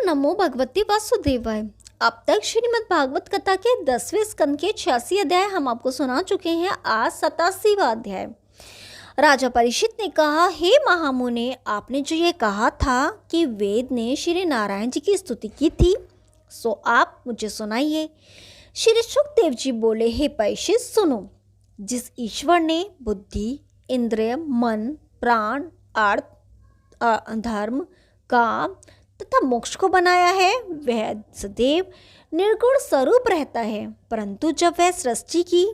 नमो भगवते वासुदेवाय। अब तक श्रीमद् भागवत कथा के 10वें स्कंद के 86 अध्याय हम आपको सुना चुके हैं। आज 87वां अध्याय। राजा परीक्षित ने कहा, हे महामुने, आपने जो ये कहा था कि वेद ने श्री नारायण जी की स्तुति की थी, सो आप मुझे सुनाइए। श्री सुखदेव जी बोले, हे परीक्षित सुनो। जिस ईश्वर ने बुद्धि, इंद्रिय, मन, प्राण, अर्थ, धर्म, काम तथा मोक्ष को बनाया है, वह सदैव निर्गुण स्वरूप रहता है, परंतु जब वह सृष्टि की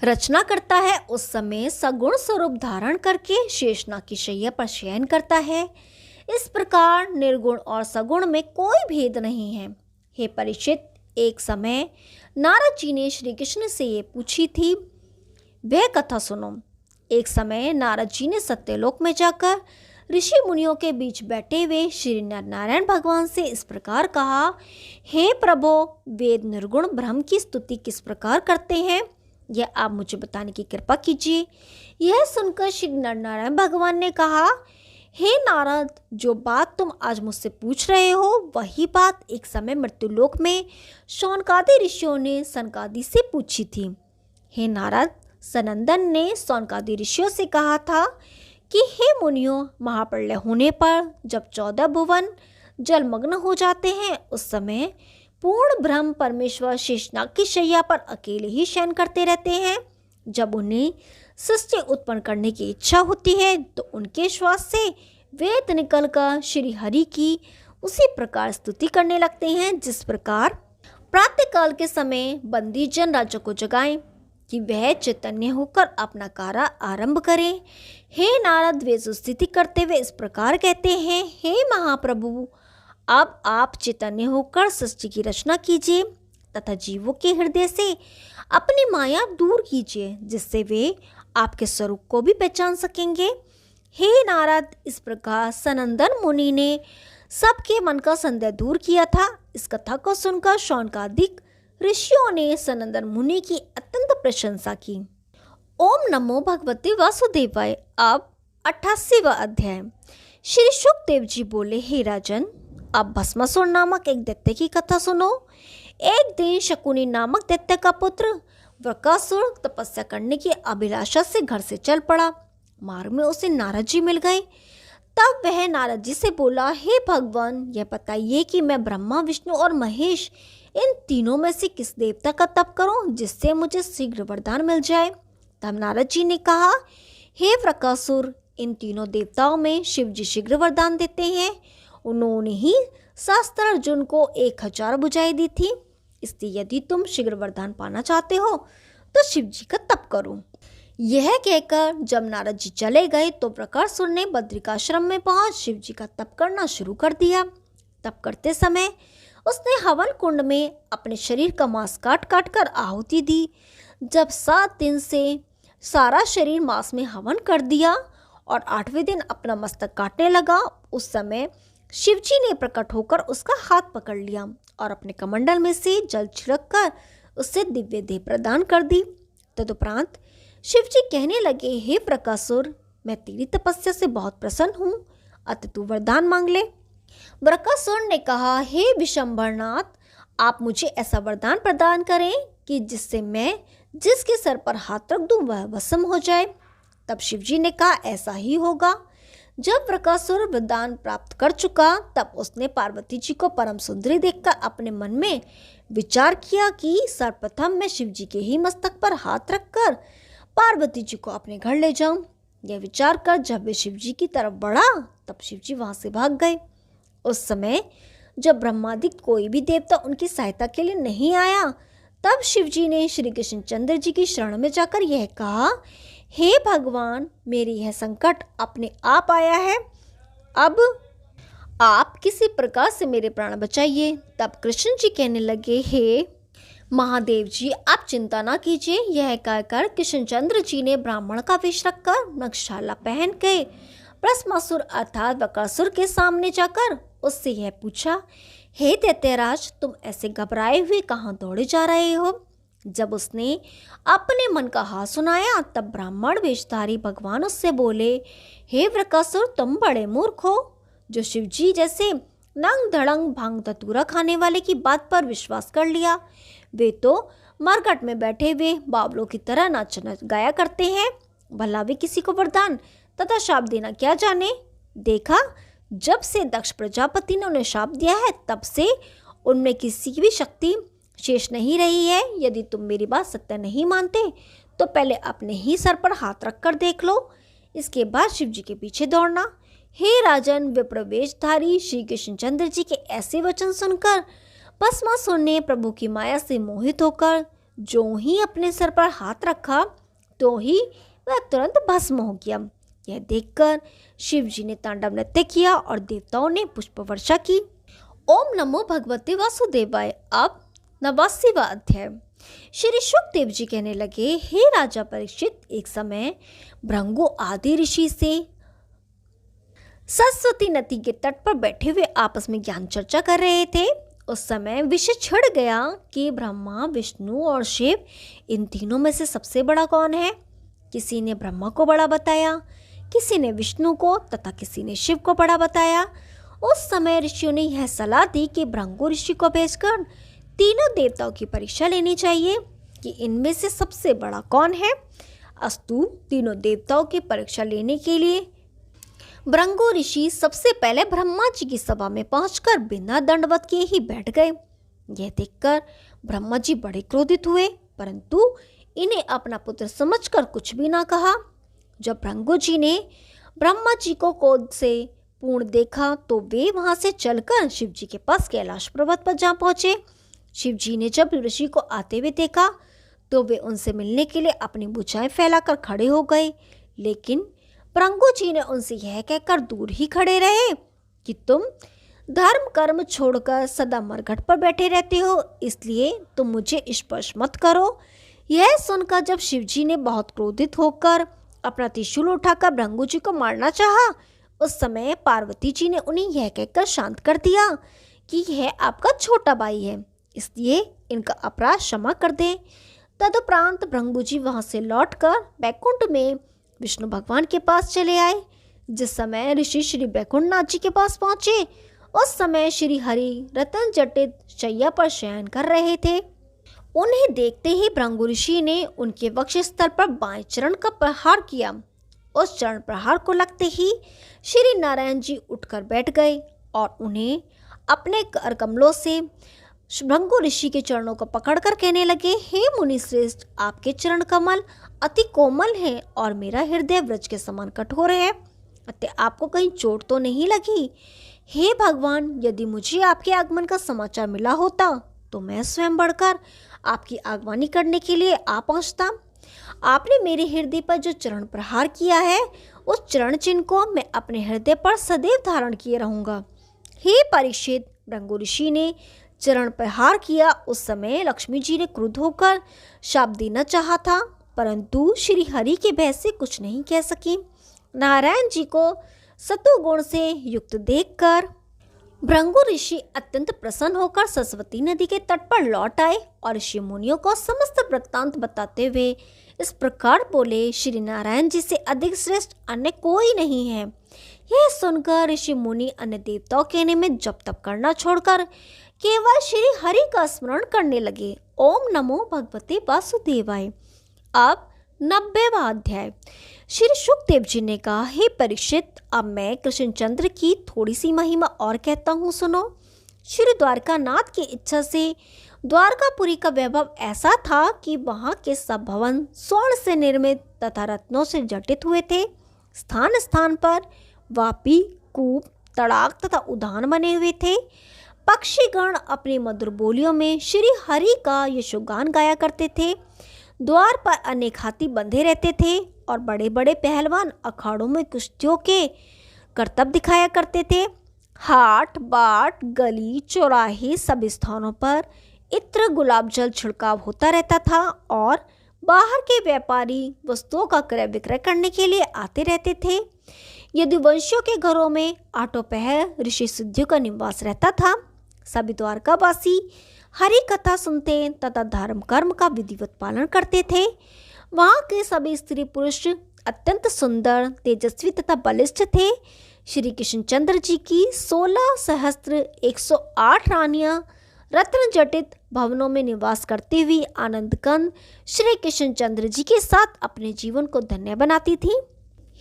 रचना करता है उस समय सगुण स्वरूप धारण करके शेषनाग की शैया पर शयन करता है। इस प्रकार निर्गुण और सगुण में कोई भेद नहीं है। हे परीक्षित, एक समय नारद जी ने श्री कृष्ण से ये पूछी थी, वह कथा सुनो। एक समय नारद जी ने सत्यलोक में जाकर ऋषि मुनियों के बीच बैठे हुए श्री नारायण भगवान से इस प्रकार कहा, हे प्रभो, वेद निर्गुण ब्रह्म की स्तुति किस प्रकार करते हैं, यह आप मुझे बताने की कृपा कीजिए। यह सुनकर श्री नारायण भगवान ने कहा, हे नारद, जो बात तुम आज मुझसे पूछ रहे हो वही बात एक समय मृत्युलोक में शौनकादि ऋषियों ने सनकादि से पूछी थी। हे नारद, सनंदन ने शौनकादि ऋषियों से कहा था कि हे मुनियों, महाप्रलय होने पर जब 14 भुवन जलमग्न हो जाते हैं उस समय पूर्ण ब्रह्म परमेश्वर शेषनाग की शैया पर अकेले ही शयन करते रहते हैं। जब उन्हें सृष्टि उत्पन्न करने की इच्छा होती है तो उनके श्वास से वेद निकलकर श्री हरि की उसी प्रकार स्तुति करने लगते हैं जिस प्रकार प्रातःकाल के समय बंदी जन राजा को जगाएं कि वह चैतन्य होकर अपना कार्य आरंभ करें। हे नारद, वे स्तुति करते हुए इस प्रकार कहते हैं, हे महाप्रभु, अब आप चैतन्य होकर सृष्टि की रचना कीजिए तथा जीवों के हृदय से अपनी माया दूर कीजिए, जिससे वे आपके स्वरूप को भी पहचान सकेंगे। हे नारद, इस प्रकार सनंदन मुनि ने सबके मन का संदेह दूर किया था। इस कथा को सुनकर शौनकादिक ऋषियों ने सनंदन मुनि की अत्यंत प्रशंसा की। ओम नमो भगवते वासुदेवाय। अब 88वां अध्याय। श्री सुखदेव जी बोले, हे राजन, अब भस्मासुर नामक एक दैत्य की कथा सुनो। एक दिन शकुनी नामक दैत्य का पुत्र वृकासुर तपस्या करने की अभिलाषा से घर से चल पड़ा। मार्ग में उसे नारद जी मिल गए। तब वह नारद जी से बोला, हे भगवान, यह बताइए कि मैं ब्रह्मा, विष्णु और महेश इन तीनों में से किस देवता का तप करूं जिससे मुझे शीघ्र वरदान मिल जाए। तब नारद जी ने कहा, हे वृकासुर, इन तीनों देवताओं में शिव जी शीघ्र वरदान देते हैं। उन्होंने ही शास्त्र अर्जुन को 1000 भुजाएं दी थी। इसलिए यदि तुम शीघ्र वरदान पाना चाहते हो तो शिव जी का तप करो। यह कहकर जब नारद जी चले गए तो वृकासुर ने बद्रिकाश्रम में पहुंच शिव जी का तप करना शुरू कर दिया। तप करते समय उसने हवन कुंड में अपने शरीर का मांस काट काट कर आहुति दी। जब 7 दिन से सारा शरीर मांस में हवन कर दिया और 8वें दिन अपना मस्तक काटने लगा, उस समय शिवजी ने प्रकट होकर उसका हाथ पकड़ लिया और अपने कमंडल में से जल छिड़क कर उससे दिव्य देह प्रदान कर दी। तदुपरांत शिवजी कहने लगे, हे वृकासुर, मैं तेरी तपस्या से बहुत प्रसन्न हूँ, अतः तू वरदान मांग ले। वृकासुर ने कहा, हे विशंभरनाथ, आप मुझे ऐसा वरदान प्रदान करें कि जिससे मैं जिसके सर पर हाथ रख दूं वह भस्म हो जाए। तब शिवजी ने कहा, ऐसा ही होगा। जब वृकासुर वरदान प्राप्त कर चुका तब उसने पार्वती जी को परम सुंदरी देखकर अपने मन में विचार किया कि सर्वप्रथम मैं शिवजी के ही मस्तक पर हाथ रखकर पार्वती जी को अपने घर ले जाऊं। यह विचार कर जब वे शिवजी की तरफ बढ़ा तब शिवजी वहां से भाग गए। उस समय जब ब्रह्मादि कोई भी देवता उनकी सहायता के लिए नहीं आया तब शिवजी ने श्री कृष्ण चंद्र जी की शरण में जाकर यह कहा, हे भगवान, मेरी यह संकट अपने आप आया है, अब आप किसी प्रकार से मेरे प्राण बचाइए। तब कृष्ण जी कहने लगे, हे महादेव जी, आप चिंता ना कीजिए। यह कहकर कृष्णचंद्र जी ने ब्राह्मण का वेश रखकर नक्षशाला पहन के भस्मासुर अर्थात वृकासुर के सामने जाकर उससे यह पूछा, हे दैत्यराज, तुम ऐसे घबराए हुए कहाँ दौड़े जा रहे हो। जब उसने अपने मन का हाल सुनाया तब ब्राह्मण वेशधारी भगवान उससे बोले, हे वृकासुर, तुम बड़े मूर्ख हो। जो शिवजी जैसे नंग धड़ंग भांग धतूरा खाने वाले की बात पर विश्वास कर लिया। वे तो मरघट में बैठे हुए बावलों की तरह नाच गाया करते हैं। भला वे किसी को वरदान तथा शाप देना क्या जाने। देखा, जब से दक्ष प्रजापति ने उन्हें शाप दिया है तब से उनमें किसी की भी शक्ति शेष नहीं रही है। यदि तुम मेरी बात सत्य नहीं मानते तो पहले अपने ही सर पर हाथ रखकर देख लो, इसके बाद शिव जी के पीछे दौड़ना। हे राजन, विप्रवेशधारी श्री कृष्णचंद्र जी के ऐसे वचन सुनकर भस्मासुर ने प्रभु की माया से मोहित होकर जो ही अपने सर पर हाथ रखा तो ही वह तुरंत भस्म हो गया। यह देखकर शिव जी ने तांडव नृत्य किया और देवताओं ने पुष्प वर्षा की। ओम नमो भगवते वासुदेवाय। अब 89वां अध्याय। श्री शुकदेव जी कहने लगे, हे राजा परीक्षित, एक समय भृंगु आदि ऋषि से सरस्वती नदी के तट पर बैठे हुए आपस में ज्ञान चर्चा कर रहे थे। उस समय विषय छिड़ गया कि ब्रह्मा, विष्णु और शिव, इन तीनों में से सबसे बड़ा कौन है। किसी ने ब्रह्मा को बड़ा बताया, किसी ने विष्णु को तथा किसी ने शिव को बड़ा बताया। उस समय ऋषियों ने यह सलाह दी कि भृंगु ऋषि को भेजकर तीनों देवताओं की परीक्षा लेनी चाहिए कि इनमें से सबसे बड़ा कौन है। अस्तु, तीनों देवताओं की परीक्षा लेने के लिए भृंगु ऋषि सबसे पहले ब्रह्मा जी की सभा में पहुंचकर बिना दंडवत किए ही बैठ गए। यह देखकर ब्रह्मा जी बड़े क्रोधित हुए, परंतु इन्हें अपना पुत्र समझकर कुछ भी ना कहा। जब भृंगु जी ने ब्रह्मा जी को क्रोध से पूर्ण देखा तो वे वहां से चलकर शिव जी के पास कैलाश पर्वत पर जा पहुंचे। शिव जी ने जब ऋषि को आते हुए देखा तो वे उनसे मिलने के लिए अपनी भुजाएं फैलाकर खड़े हो गए, लेकिन भृंगु जी ने उनसे यह कहकर दूर ही खड़े रहे कि तुम धर्म कर्म छोड़कर सदा मरघट पर बैठे रहते हो, इसलिए तुम मुझे स्पर्श मत करो। यह सुनकर जब शिव जी ने बहुत क्रोधित होकर अपना त्रिशूल उठाकर भृंगु जी को मारना चाहा, उस समय पार्वती जी ने उन्हें यह कहकर शांत कर दिया कि यह आपका छोटा भाई है, इसलिए इनका अपराध क्षमा कर दें। तदुपरांत भृंगु जी वहां से लौटकर बैकुंठ में विष्णु भगवान के पास चले आए। जिस समय ऋषि श्री बैकुंठनाथ जी के पास पहुंचे, उस समय श्री हरि रतन जटित शैया पर शयन कर रहे थे। उन्हें देखते ही भृंगु ऋषि ने उनके वक्षस्थल पर बाएं चरण का प्रहार किया। उस चरण प्रहार को लगते ही श्री नारायण जी उठकर बैठ गए और उन्हें अपने कर कमलों से भृंगु ऋषि के चरणों को पकड़कर कहने लगे, हे मुनि श्रेष्ठ, आपके चरण कमल अति कोमल हैं और मेरा हृदय वृक्ष के समान कठोर है, अतः आपको कहीं चोट तो नहीं लगी। हे भगवान, यदि मुझे आपके आगमन का समाचार मिला होता तो मैं स्वयं बढ़कर आपकी आगवानी करने के लिए आ पहुंचता। आपने मेरे हृदय पर जो चरण प्रहार किया है, उस चरण चिन्ह को मैं अपने हृदय पर सदैव धारण किए रहूंगा। हे परीक्षित, भृंगु ऋषि ने चरण प्रहार किया। उस समय लक्ष्मी जी ने क्रुद्ध होकर शाप देना चाहा था, परंतु श्री हरि के भय से कुछ नहीं कह सकी। नारायण जी को सत्व गुण से युक्त देखकर भृंगु ऋषि अत्यंत प्रसन्न होकर सरस्वती नदी के तट पर लौट आए और ऋषि मुनियों को समस्त वृत्तांत बताते हुए इस प्रकार बोले, श्री नारायण जी से अधिक श्रेष्ठ अन्य कोई नहीं है। यह सुनकर ऋषि मुनि अन्य देवताओं कहने में जप तप करना छोड़कर केवल श्री हरि का स्मरण करने लगे। ओम नमो भगवते वासुदेवाय। अब 90वां अध्याय। श्री शुकदेव जी ने कहा, हे परीक्षित, अब मैं कृष्णचंद्र की थोड़ी सी महिमा और कहता हूँ, सुनो। श्री द्वारकानाथ की इच्छा से द्वारकापुरी का वैभव ऐसा था कि वहाँ के सब भवन स्वर्ण से निर्मित तथा रत्नों से जटित हुए थे। स्थान स्थान पर वापी, कूप, तड़ाक तथा उद्यान बने हुए थे। पक्षीगण अपनी मधुर बोलियों में श्री हरि का यशोगान गाया करते थे। द्वार पर अनेक हाथी बंधे रहते थे और बड़े बड़े पहलवान अखाड़ों में कुश्तियों के करतब दिखाया करते थे। हाट बाट, गली चौराहे सभी स्थानों पर इत्र गुलाब जल छिड़काव होता रहता था और बाहर के व्यापारी वस्तुओं का क्रय विक्रय करने के लिए आते रहते थे। यदुवंशियों के घरों में आठों पहर ऋषि सिद्धियों का निवास रहता था। सभी द्वारकावासी हरि कथा सुनते तथा धर्म कर्म का विधिवत पालन करते थे। वहाँ के सभी स्त्री पुरुष अत्यंत सुंदर, तेजस्वी तथा बलिष्ठ थे। श्री कृष्णचंद्र जी की 16 सहस्त्र 108 रानियां रत्न जटित भवनों में निवास करती हुई आनंद कंद श्री कृष्णचंद्र जी के साथ अपने जीवन को धन्य बनाती थी।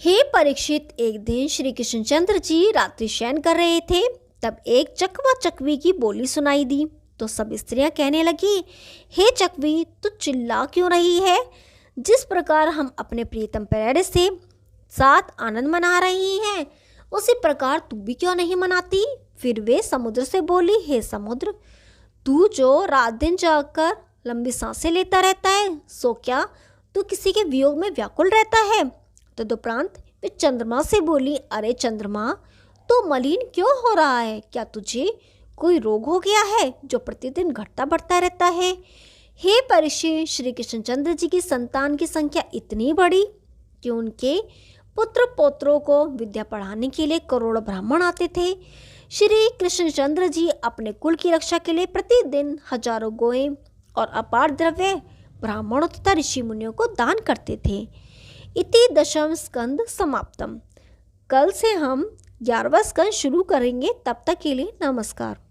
हे परीक्षित, एक दिन श्री कृष्णचंद्र जी रात्रि शयन कर रहे थे, तब एक चकवा चकवी की बोली सुनाई दी तो सब स्त्रियां कहने लगी, हे चकवी, तू चिल्ला क्यों रही है? जिस प्रकार हम अपने प्रियतम प्यारे से साथ आनंद मना रही हैं, उसी प्रकार तू भी क्यों नहीं मनाती? फिर वे समुद्र से बोली, हे समुद्र, तू जो रात दिन जागकर लंबी सांसें लेता रहता है, सो क्या तू किसी के वियोग में व्याकुल रहता है? तदुपरांत वे चंद्रमा से बोली, अरे चंद्रमा, तो मलिन क्यों हो रहा है? क्या तुझे कोई रोग हो गया है जो प्रतिदिन घटता बढ़ता रहता है? हे परीक्षित, श्री कृष्णचंद्र जी की संतान की संख्या इतनी बढ़ी कि उनके पुत्र पौत्रों को विद्या पढ़ाने के लिए करोड़ों ब्राह्मण आते थे। श्री कृष्णचंद्र जी अपने कुल की रक्षा के लिए प्रतिदिन हजारों गोएं और अपार द्रव्य ब्राह्मणों तथा ऋषि मुनियों को दान करते थे। इति दशम स्कंद समाप्तम। कल से हम 11वां स्कंद शुरू करेंगे। तब तक के लिए नमस्कार।